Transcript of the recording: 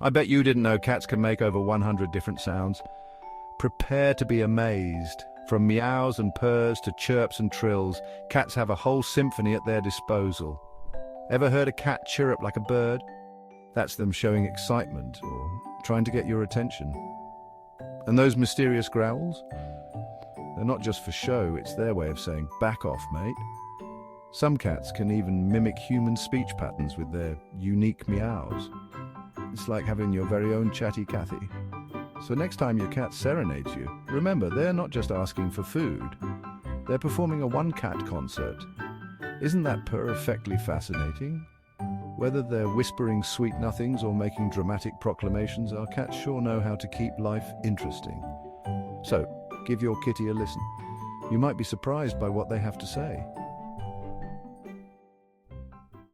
I bet you didn't know cats can make over 100 different sounds. Prepare to be amazed. From meows and purrs to chirps and trills, cats have a whole symphony at their disposal. Ever heard a cat chirrup like a bird? That's them showing excitement or trying to get your attention. And those mysterious growls? They're not just for show, it's their way of saying, "Back off, mate." Some cats can even mimic human speech patterns with their unique meows. It's like having your very own chatty Cathy. So next time your cat serenades you, remember they're not just asking for food. They're performing a one-cat concert. Isn't that perfectly fascinating? Whether they're whispering sweet nothings or making dramatic proclamations, our cats sure know how to keep life interesting. So, give your kitty a listen. You might be surprised by what they have to say.